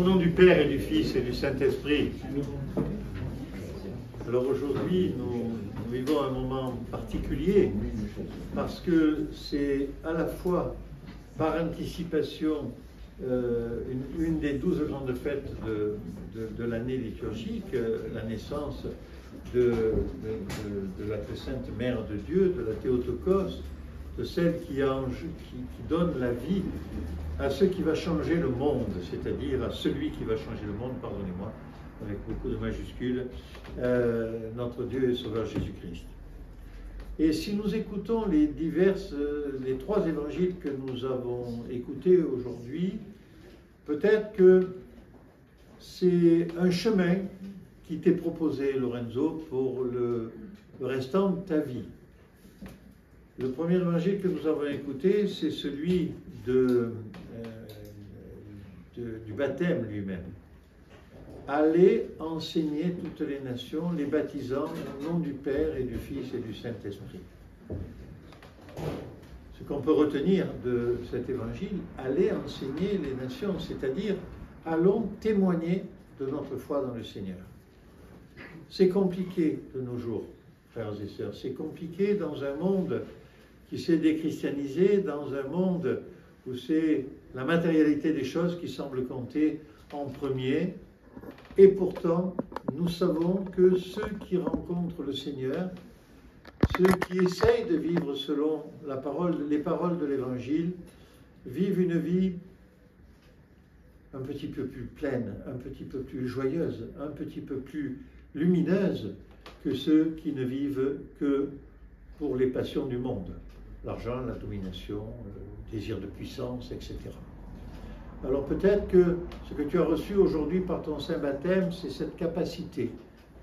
nom du Père et du Fils et du Saint-Esprit. Alors aujourd'hui, nous vivons un moment particulier parce que c'est à la fois par anticipation une des 12 grandes fêtes de l'année liturgique, la naissance de la très sainte Mère de Dieu, de la Théotokos, de celle qui donne la vie à ce qui va changer le monde, c'est-à-dire à celui qui va changer le monde, pardonnez-moi, avec beaucoup de majuscules, notre Dieu et Sauveur Jésus-Christ. Et si nous écoutons les trois évangiles que nous avons écoutés aujourd'hui, peut-être que c'est un chemin qui t'est proposé, Lorenzo, pour le restant de ta vie. Le premier évangile que nous avons écouté, c'est celui du baptême lui-même. Allez enseigner toutes les nations, les baptisant au nom du Père et du Fils et du Saint-Esprit. Ce qu'on peut retenir de cet évangile, allez enseigner les nations, c'est-à-dire allons témoigner de notre foi dans le Seigneur. C'est compliqué de nos jours, frères et sœurs, c'est compliqué dans un monde qui s'est déchristianisé, dans un monde où c'est la matérialité des choses qui semble compter en premier. Et pourtant, nous savons que ceux qui rencontrent le Seigneur, ceux qui essayent de vivre selon les paroles de l'Évangile, vivent une vie un petit peu plus pleine, un petit peu plus joyeuse, un petit peu plus lumineuse que ceux qui ne vivent que pour les passions du monde. L'argent, la domination, le désir de puissance, etc. Alors peut-être que ce que tu as reçu aujourd'hui par ton saint baptême, c'est cette capacité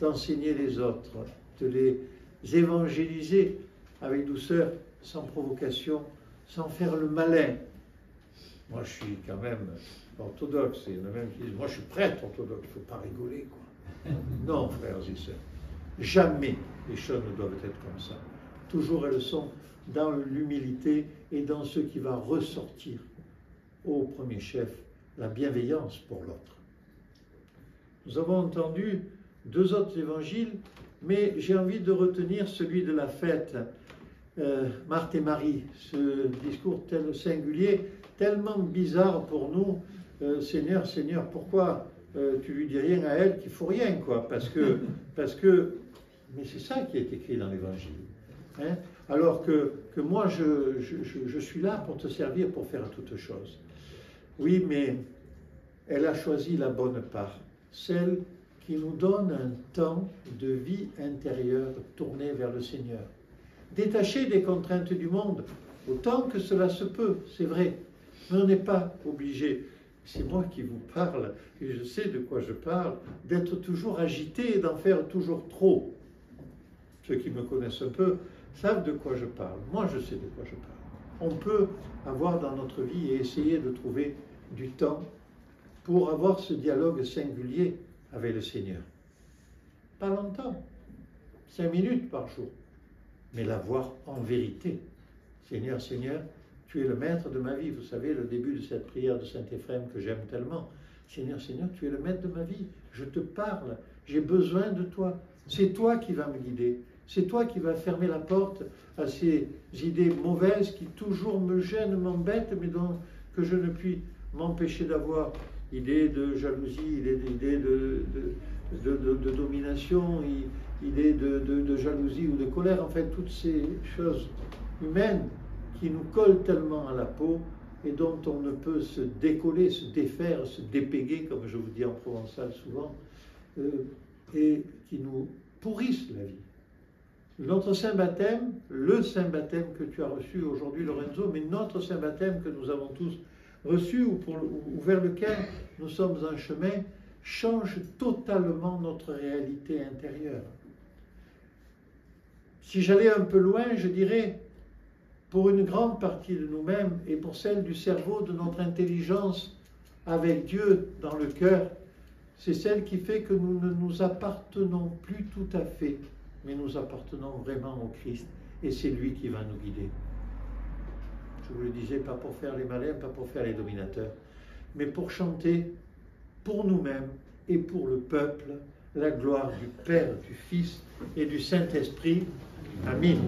d'enseigner les autres, de les évangéliser avec douceur, sans provocation, sans faire le malin. Moi je suis quand même orthodoxe, il y en a même qui disent, moi je suis prêtre orthodoxe, il ne faut pas rigoler, quoi. Non, frères et sœurs, jamais les choses ne doivent être comme ça. Toujours elles sont dans l'humilité et dans ce qui va ressortir au premier chef, la bienveillance pour l'autre. Nous avons entendu deux autres évangiles, mais j'ai envie de retenir celui de la fête, Marthe et Marie, ce discours tel singulier, tellement bizarre pour nous. Seigneur, Seigneur, pourquoi tu lui dis rien à elle qu'il faut rien, quoi, parce que, mais c'est ça qui est écrit dans l'évangile. Hein? Alors que moi, je suis là pour te servir, pour faire toutes choses. Oui, mais elle a choisi la bonne part, celle qui nous donne un temps de vie intérieure tourné vers le Seigneur. Détaché des contraintes du monde, autant que cela se peut, c'est vrai, mais on n'est pas obligé, c'est moi qui vous parle, et je sais de quoi je parle, d'être toujours agité et d'en faire toujours trop. Ceux qui me connaissent un peu savent de quoi je parle. Moi, je sais de quoi je parle. On peut avoir dans notre vie et essayer de trouver du temps pour avoir ce dialogue singulier avec le Seigneur. Pas longtemps, 5 minutes par jour, mais l'avoir en vérité. Seigneur, Seigneur, tu es le maître de ma vie. Vous savez, le début de cette prière de Saint Éphrem que j'aime tellement. Seigneur, Seigneur, tu es le maître de ma vie. Je te parle, j'ai besoin de toi. C'est toi qui vas me guider. C'est toi qui vas fermer la porte à ces idées mauvaises qui toujours me gênent, m'embêtent, mais que je ne puis m'empêcher d'avoir. Idées de jalousie, idées de domination, idées de jalousie ou de colère, en fait, toutes ces choses humaines qui nous collent tellement à la peau et dont on ne peut se décoller, se défaire, se dépéguer, comme je vous dis en provençal souvent, et qui nous pourrissent la vie. Notre saint baptême, le saint baptême que tu as reçu aujourd'hui, Lorenzo, mais notre saint baptême que nous avons tous reçu ou vers lequel nous sommes en chemin, change totalement notre réalité intérieure. Si j'allais un peu loin, je dirais, pour une grande partie de nous-mêmes et pour celle du cerveau, de notre intelligence avec Dieu dans le cœur, c'est celle qui fait que nous ne nous appartenons plus tout à fait, mais nous appartenons vraiment au Christ, et c'est lui qui va nous guider. Je vous le disais, pas pour faire les malins, pas pour faire les dominateurs, mais pour chanter pour nous-mêmes et pour le peuple, la gloire du Père, du Fils et du Saint-Esprit. Amen.